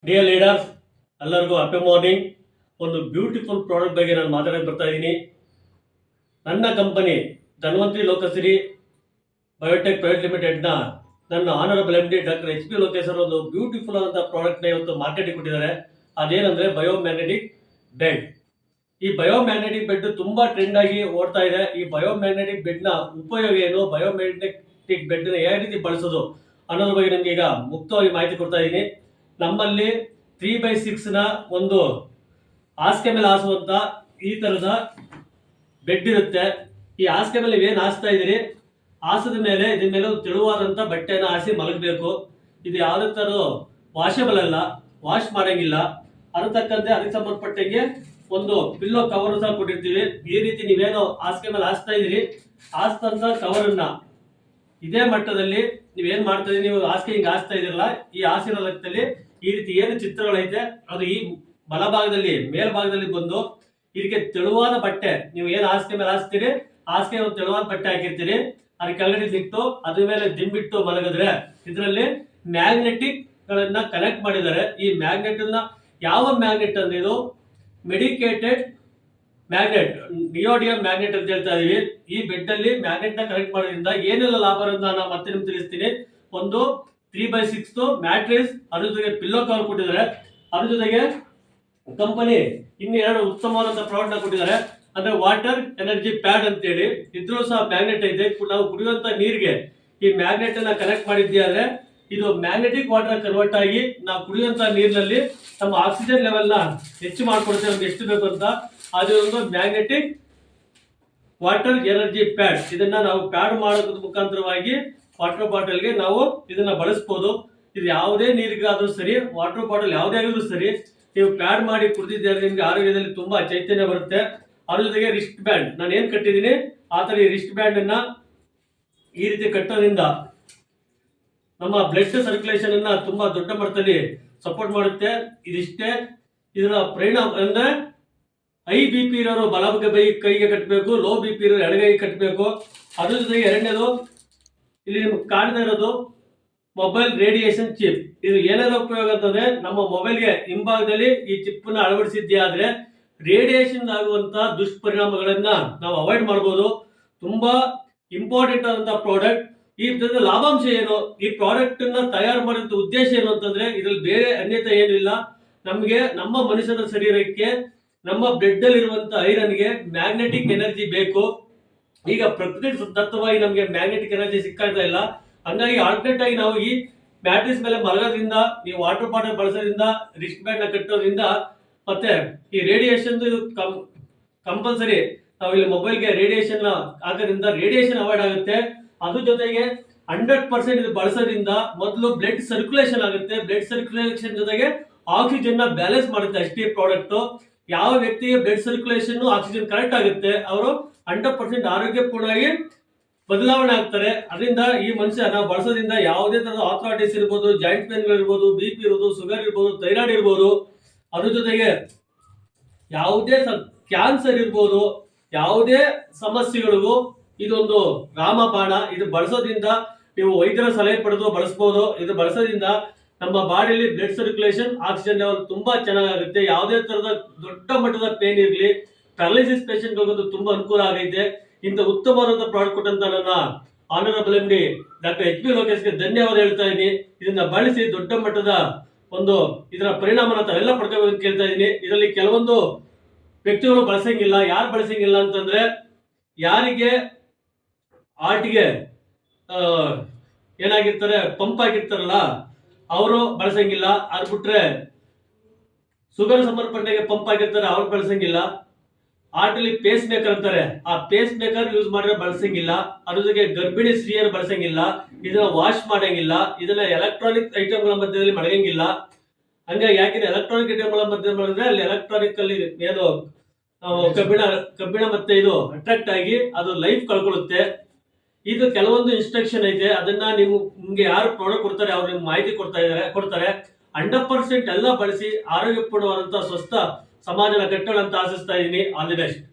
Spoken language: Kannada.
ಡಿಯರ್ ಲೀಡರ್ಸ್, ಎಲ್ಲರಿಗೂ ಹ್ಯಾಪಿ ಮಾರ್ನಿಂಗ್. ಒಂದು ಬ್ಯೂಟಿಫುಲ್ ಪ್ರಾಡಕ್ಟ್ ಬಗ್ಗೆ ನಾನು ಮಾತಾಡಕ್ಕೆ ಬರ್ತಾ ಇದ್ದೀನಿ. ನನ್ನ ಕಂಪನಿ ಧನ್ವಂತರಿ ಲೋಕಸಿರಿ ಬಯೋಟೆಕ್ ಪ್ರೈವೇಟ್ ಲಿಮಿಟೆಡ್ನ ನನ್ನ honourable M D doctor H P Lokesh ಅವರು ಒಂದು ಬ್ಯೂಟಿಫುಲ್ ಆದಂಥ ಪ್ರಾಡಕ್ಟ್ನ ಇವತ್ತು ಮಾರ್ಕೆಟಿಗೆ ಕೊಟ್ಟಿದ್ದಾರೆ. ಅದೇನಂದರೆ ಬಯೋಮ್ಯಾಗ್ನೆಟಿಕ್ ಬೆಡ್. ಈ ಬಯೋಮ್ಯಾಗ್ನೆಟಿಕ್ ಬೆಡ್ ತುಂಬ ಟ್ರೆಂಡ್ ಆಗಿ ಓಡ್ತಾ ಇದೆ. ಈ ಬಯೋಮ್ಯಾಗ್ನೆಟಿಕ್ ಬೆಡ್ನ ಉಪಯೋಗ ಏನು, ಬಯೋಮ್ಯಾಗ್ನೆಟಿಕ್ ಬೆಡ್ನ ಯಾವ ರೀತಿ ಬಳಸೋದು ಅನ್ನೋದ್ರ ಬಗ್ಗೆ ನಿಮಗೆ ಈಗ ಮುಕ್ತವಾಗಿ ಮಾಹಿತಿ ಕೊಡ್ತಾ ಇದ್ದೀನಿ. ನಮ್ಮಲ್ಲಿ 3x6ನ ಒಂದು ಹಾಸಿಗೆ ಮೇಲೆ ಹಾಸುವಂತ ಈ ತರದ ಬೆಡ್ ಇರುತ್ತೆ. ಈ ಹಾಸಿಗೆ ಮೇಲೆ ನೀವೇನು ಹಾಸ್ತಾ ಇದ್ದೀರಿ, ಹಾಸದ ಮೇಲೆ ಇದ್ರ ಮೇಲೆ ಒಂದು ತೆಳುವಾದಂಥ ಬಟ್ಟೆನ ಹಾಸಿ ಮಲಗಬೇಕು. ಇದು ಯಾವುದೇ ಥರ ವಾಷಬಲ್ ಅಲ್ಲ, ವಾಶ್ ಮಾಡಂಗಿಲ್ಲ. ಅದಕ್ಕೆ ಸಂಬಂಧಪಟ್ಟಂಗೆ ಒಂದು ಪಿಲ್ಲೋ ಕವರ್ ಸಹ ಕೊಟ್ಟಿರ್ತೀವಿ. ಈ ರೀತಿ ನೀವೇನು ಹಾಸಿಗೆ ಮೇಲೆ ಹಾಸ್ತಾ ಇದ್ದೀರಿ, ಹಾಸ್ತಂತ ಕವರನ್ನ ಇದೇ ಮಟ್ಟದಲ್ಲಿ ನೀವೇನ್ ಮಾಡ್ತಾ ಇದ್ದೀರಿ, ನೀವು ಹಾಸಿಗೆ ಹಿಂಗೆ ಹಾಸ್ತಾ ಇದಿರಲ್ಲ, ಈ ಹಾಸಿನ ಲೆಕ್ಕದಲ್ಲಿ ಈ ರೀತಿ ಏನು ಚಿತ್ರಗಳೈತೆ ಅದು ಈ ಬಲಭಾಗದಲ್ಲಿ ಮೇಲ್ಭಾಗದಲ್ಲಿ ಬಂದು ಇದಕ್ಕೆ ತೆಳುವಾದ ಬಟ್ಟೆ, ನೀವು ಏನು ಹಾಸಿಗೆ ಮೇಲೆ ಹಾಸ್ತೀರಿ, ಹಾಸಿಗೆ ಒಂದು ತೆಳುವಾದ ಬಟ್ಟೆ ಹಾಕಿರ್ತೀರಿ, ಅದ್ರ ಕೆಳಗಡೆ ಸಿಕ್ತು ಅದ್ರ ಮೇಲೆ ದಿಂಬಿಟ್ಟು ಮಲಗಿದ್ರೆ ಇದರಲ್ಲಿ ಮ್ಯಾಗ್ನೆಟಿಕ್ ಗಳನ್ನ ಕನೆಕ್ಟ್ ಮಾಡಿದ್ದಾರೆ. ಈ ಮ್ಯಾಗ್ನೆಟ್ ನ ಯಾವ ಮ್ಯಾಗ್ನೆಟ್ ಅಂದ್ರೆ ಇದು ಮೆಡಿಕೇಟೆಡ್ ಮ್ಯಾಗ್ನೆಟ್, ನಿಯೋಡಿಯಂ ಮ್ಯಾಗ್ನೆಟ್ ಅಂತ ಹೇಳ್ತಾ ಇದೀವಿ. ಈ ಬೆಡ್ ಅಲ್ಲಿ ಮ್ಯಾಗ್ನೆಟ್ ನ ಕನೆಕ್ಟ್ ಮಾಡೋದ್ರಿಂದ ಏನೆಲ್ಲ ಲಾಭ ಅಂತ ನಾನು ಮತ್ತೆ ನಿಮ್ಗೆ ತಿಳಿಸ್ತೀನಿ. ಒಂದು 3x6 ಮ್ಯಾಟ್ರಿಸ್, ಅದ್ರ ಜೊತೆಗೆ ಪಿಲ್ಲೋ ಕವರ್ ಕೊಟ್ಟಿದ್ದಾರೆ. ಅದ್ರ ಜೊತೆಗೆ ಕಂಪನಿ ಇನ್ನೆರಡು ಉತ್ತಮವಾದಂತ ಪ್ರಾಡಕ್ಟ್ ನ ಕೊಟ್ಟಿದ್ದಾರೆ. ಅಂದ್ರೆ ವಾಟರ್ ಎನರ್ಜಿ ಪ್ಯಾಡ್ ಅಂತ ಹೇಳಿ, ಇದ್ರೂ ಸಹ ಮ್ಯಾಗ್ನೆಟ್ ಐತೆ. ನಾವು ಕುಡಿಯುವಂತ ನೀರಿಗೆ ಈ ಮ್ಯಾಗ್ನೆಟ್ ಅನ್ನ ಕನೆಕ್ಟ್ ಮಾಡಿದ್ರೆ ಇದು ಮ್ಯಾಗ್ನೆಟಿಕ್ ವಾಟರ್ ಕನ್ವರ್ಟ್ ಆಗಿ ನಾವು ಕುಡಿಯುವಂತ ನೀರಿನಲ್ಲಿ ನಮ್ಮ ಆಕ್ಸಿಜನ್ ಲೆವೆಲ್ ನ ಹೆಚ್ಚು ಮಾಡ್ಕೊಡುತ್ತೆ, ನಮ್ಗೆ ಎಷ್ಟು ಬೇಕು ಅಂತ. ಅದು ಒಂದು ಮ್ಯಾಗ್ನೆಟಿಕ್ ವಾಟರ್ ಎನರ್ಜಿ ಪ್ಯಾಡ್. ಇದನ್ನ ನಾವು ಪ್ಯಾಡ್ ಮಾಡೋದ್ರ ಮುಖಾಂತರವಾಗಿ ವಾಟರ್ ಬಾಟಲ್ಗೆ ನಾವು ಇದನ್ನ ಬಳಸಬಹುದು. ಇದು ಯಾವುದೇ ನೀರಿಗಾದ್ರೂ ಸರಿ, ವಾಟರ್ ಬಾಟಲ್ ಯಾವುದೇ ಆಗಿದ್ರು ಸರಿ, ನೀವು ಪ್ಯಾಡ್ ಮಾಡಿ ಕುಡಿದಿದ್ದರೆ ನಿಮ್ಗೆ ಆರೋಗ್ಯದಲ್ಲಿ ತುಂಬಾ ಚೈತನ್ಯ ಬರುತ್ತೆ. ಅದ್ರ ಜೊತೆಗೆ ರಿಸ್ಟ್ ಬ್ಯಾಂಡ್ ನಾನು ಏನ್ ಕಟ್ಟಿದ್ದೀನಿ ಆ ತರ ಈ ರಿಸ್ಟ್ ಬ್ಯಾಂಡ್ ಅನ್ನ ಈ ರೀತಿ ಕಟ್ಟೋದ್ರಿಂದ ನಮ್ಮ ಬ್ಲಡ್ ಸರ್ಕ್ಯುಲೇಷನ್ ಅನ್ನ ತುಂಬಾ ದೊಡ್ಡ ಮಟ್ಟದಲ್ಲಿ ಸಪೋರ್ಟ್ ಮಾಡುತ್ತೆ. ಇದಿಷ್ಟೇ ಇದರ ಪರಿಣಾಮ ಅಂದ್ರೆ BP ಇರೋರು ಬಲಗೈ ಕೈಗೆ ಕಟ್ಟಬೇಕು, ಲೋ BP ಇರೋರು ಎಡಗೈಗೆ ಕಟ್ಟಬೇಕು. ಅದ್ರ ಜೊತೆಗೆ ಎರಡನೇದು ಇಲ್ಲಿ ನಿಮ್ಗೆ ಕಾಣ್ತಾ ಇರೋದು ಮೊಬೈಲ್ ರೇಡಿಯೇಷನ್ ಚಿಪ್. ಇದು ಏನೆಲ್ಲ ಉಪಯೋಗ ಅಂತಂದ್ರೆ ನಮ್ಮ ಮೊಬೈಲ್ಗೆ ಹಿಂಭಾಗದಲ್ಲಿ ಈ ಚಿಪ್ ನ ಅಳವಡಿಸಿದ್ದೇ ಆದ್ರೆ ರೇಡಿಯೇಷನ್ ಆಗುವಂತ ದುಷ್ಪರಿಣಾಮಗಳನ್ನ ನಾವು ಅವಾಯ್ಡ್ ಮಾಡಬಹುದು. ತುಂಬಾ ಇಂಪಾರ್ಟೆಂಟ್ ಆದಂತಹ ಪ್ರಾಡಕ್ಟ್. ಈ ಲಾಭಾಂಶ ಏನು, ಈ ಪ್ರಾಡಕ್ಟ್ ನ ತಯಾರು ಮಾಡುವಂತ ಉದ್ದೇಶ ಏನು ಅಂತಂದ್ರೆ ಇದ್ರಲ್ಲಿ ಬೇರೆ ಅನ್ಯತೆ ಏನಿಲ್ಲ. ನಮಗೆ ನಮ್ಮ ಮನುಷ್ಯನ ಶರೀರಕ್ಕೆ ನಮ್ಮ ಬ್ಲಡ್ ಅಲ್ಲಿ ಇರುವಂತ ಐರನ್ಗೆ ಮ್ಯಾಗ್ನೆಟಿಕ್ ಎನರ್ಜಿ ಬೇಕು. ಈಗ ಪ್ರಕೃತಿ ದತ್ತವಾಗಿ ನಮಗೆ ಮ್ಯಾಗ್ನೆಟಿಕ್ ಎನರ್ಜಿ ಸಿಕ್ಕಾಗ್ತಾ ಇಲ್ಲ. ಹಂಗಾಗಿ ಆಲ್ಟರ್ನೇಟ್ ಆಗಿ ನಾವು ಈ ಮ್ಯಾಟ್ರಿಸ್ ಮೇಲೆ ಮಲಗೋದ್ರಿಂದ, ಈ ವಾಟರ್ ಬಾಟಲ್ ಬಳಸೋದ್ರಿಂದ, ರಿಸ್ಟ್ ಬ್ಯಾಂಡ್ ನ ಕಟ್ಟೋದ್ರಿಂದ, ಮತ್ತೆ ಈ ರೇಡಿಯೇಷನ್ ಕಂಪಲ್ಸರಿ ನಾವು ಇಲ್ಲಿ ಮೊಬೈಲ್ಗೆ ರೇಡಿಯೇಷನ್ ಹಾಕೋದ್ರಿಂದ ರೇಡಿಯೇಷನ್ ಅವಾಯ್ಡ್ ಆಗುತ್ತೆ. ಅದ್ರ ಜೊತೆಗೆ 100% ಇದು ಬಳಸೋದ್ರಿಂದ ಮೊದಲು ಬ್ಲಡ್ ಸರ್ಕ್ಯುಲೇಷನ್ ಆಗುತ್ತೆ. ಬ್ಲಡ್ ಸರ್ಕ್ಯುಲೇಷನ್ ಜೊತೆಗೆ ಆಕ್ಸಿಜನ್ ನ ಬ್ಯಾಲೆನ್ಸ್ ಮಾಡುತ್ತೆ ಅಷ್ಟೇ ಪ್ರಾಡಕ್ಟ್. ಯಾವ ವ್ಯಕ್ತಿಗೆ ಬ್ಲಡ್ ಸರ್ಕ್ಯುಲೇಷನ್ ಆಕ್ಸಿಜನ್ ಕರೆಕ್ಟ್ ಆಗುತ್ತೆ ಅವರು 100% ಆರೋಗ್ಯಪೂರ್ಣವಾಗಿ ಬದಲಾವಣೆ ಆಗ್ತಾರೆ. ಅದರಿಂದ ಈ ಮನುಷ್ಯ ನಾವು ಬಳಸೋದ್ರಿಂದ ಯಾವುದೇ ತರದ ಆರ್ಥರೈಟಿಸ್ ಇರ್ಬೋದು, ಜಾಯಿಂಟ್ ಪೇನ್ಗಳು ಇರ್ಬೋದು, BP ಇರ್ಬೋದು, ಶುಗರ್ ಇರ್ಬೋದು, ಥೈರಾಯ್ಡ್ ಇರ್ಬೋದು, ಅದ್ರ ಜೊತೆಗೆ ಯಾವುದೇ ಕ್ಯಾನ್ಸರ್ ಇರ್ಬೋದು, ಯಾವುದೇ ಸಮಸ್ಯೆಗಳಿಗೂ ಇದೊಂದು ರಾಮಬಾಣ. ಇದು ಬಳಸೋದ್ರಿಂದ ನೀವು ವೈದ್ಯರ ಸಲಹೆ ಪಡೆದು ಬಳಸಬಹುದು. ಇದು ಬಳಸೋದ್ರಿಂದ ನಮ್ಮ ಬಾಡಿಯಲ್ಲಿ ಬ್ಲಡ್ ಸರ್ಕ್ಯುಲೇಷನ್, ಆಕ್ಸಿಜನ್ ಲೆವೆಲ್ ತುಂಬಾ ಚೆನ್ನಾಗುತ್ತೆ. ಯಾವುದೇ ತರದ ದೊಡ್ಡ ಮಟ್ಟದ ಪೇನ್ ಇರಲಿ, ಪ್ಯಾರಲೈಸಿಸ್ ಪೇಷಂಟ್ ಗಳಿಗೂ ತುಂಬಾ ಅನುಕೂಲ ಆಗೈತೆ. ಇಂಥ ಉತ್ತಮವಾದಂತಹ ಪ್ರಾಡಕ್ಟ್ ಕೊಟ್ಟಂತ ನನ್ನ honourable MD doctor H P ಲೋಕೇಶ್ಗೆ ಧನ್ಯವಾದ ಹೇಳ್ತಾ ಇದ್ದೀನಿ. ಇದನ್ನ ಬಳಸಿ ದೊಡ್ಡ ಮಟ್ಟದ ಒಂದು ಇದರ ಪರಿಣಾಮನ ತಾವೆಲ್ಲ ಪಡ್ಕೋಬೇಕು ಅಂತ ಕೇಳ್ತಾ ಇದ್ದೀನಿ. ಇದರಲ್ಲಿ ಕೆಲವೊಂದು ವ್ಯಕ್ತಿಗಳು ಬಳಸಂಗಿಲ್ಲ. ಯಾರು ಬಳಸಂಗಿಲ್ಲ ಅಂತಂದ್ರೆ ಯಾರಿಗೆ ಆರ್ಟ್ಗೆ ಏನಾಗಿರ್ತಾರೆ, ಪಂಪ್ ಆಗಿರ್ತಾರಲ್ಲ ಅವರು ಬಳಸಂಗಿಲ್ಲ. ಅದು ಬಿಟ್ರೆ ಶುಗರ್ ಸಂಬಂಧಪಟ್ಟಂಗೆ ಪಂಪ್ ಆಗಿರ್ತಾರೆ ಅವ್ರು ಬಳಸಂಗಿಲ್ಲ. ಆರ್ಟಲ್ಲಿ ಪೇಸ್ ಮೇಕರ್ ಅಂತಾರೆ, ಆ ಪೇಸ್ ಮೇಕರ್ ಯೂಸ್ ಮಾಡಿದ್ರೆ ಬಳಸಂಗಿಲ್ಲ. ಅದ್ರ ಜೊತೆಗೆ ಗರ್ಭಿಣಿ ಸ್ತ್ರೀಯರು ಬಳಸಂಗಿಲ್ಲ. ಇದನ್ನ ವಾಶ್ ಮಾಡಂಗಿಲ್ಲ. ಇದನ್ನ ಎಲೆಕ್ಟ್ರಾನಿಕ್ ಐಟಮ್ಗಳ ಮಧ್ಯದಲ್ಲಿ ಮಡಗಂಗಿಲ್ಲ. ಹಂಗಾಗಿ ಯಾಕೆಂದ್ರೆ ಎಲೆಕ್ಟ್ರಾನಿಕ್ ಐಟಮ್ಗಳ ಮಧ್ಯದಲ್ಲಿ ಮಾಡಿದ್ರೆ ಅಲ್ಲಿ ಎಲೆಕ್ಟ್ರಾನಿಕ್ ಅಲ್ಲಿ ಏನು ಕಬ್ಬಿಣ ಮತ್ತೆ ಇದು ಅಟ್ರಾಕ್ಟ್ ಆಗಿ ಅದು ಲೈಫ್ ಕಳ್ಕೊಳ್ಳುತ್ತೆ. ಇದು ಕೆಲವೊಂದು ಇನ್ಸ್ಟ್ರಕ್ಷನ್ ಐತೆ, ಅದನ್ನ ನಿಮ್ಗೆ ಯಾರು ಪ್ರಾಡಕ್ಟ್ ಕೊಡ್ತಾರೆ ಅವ್ರು ನಿಮ್ಗೆ ಮಾಹಿತಿ ಕೊಡ್ತಾರೆ. 100% ಎಲ್ಲ ಬಳಸಿ ಆರೋಗ್ಯಪೂರ್ಣವಾದಂತಹ ಸ್ವಸ್ಥ ಸಮಾಜನ ಕಟ್ಟೋಣ ಅಂತ ಆಶಿಸ್ತಾ ಇದ್ದೀನಿ. All the best.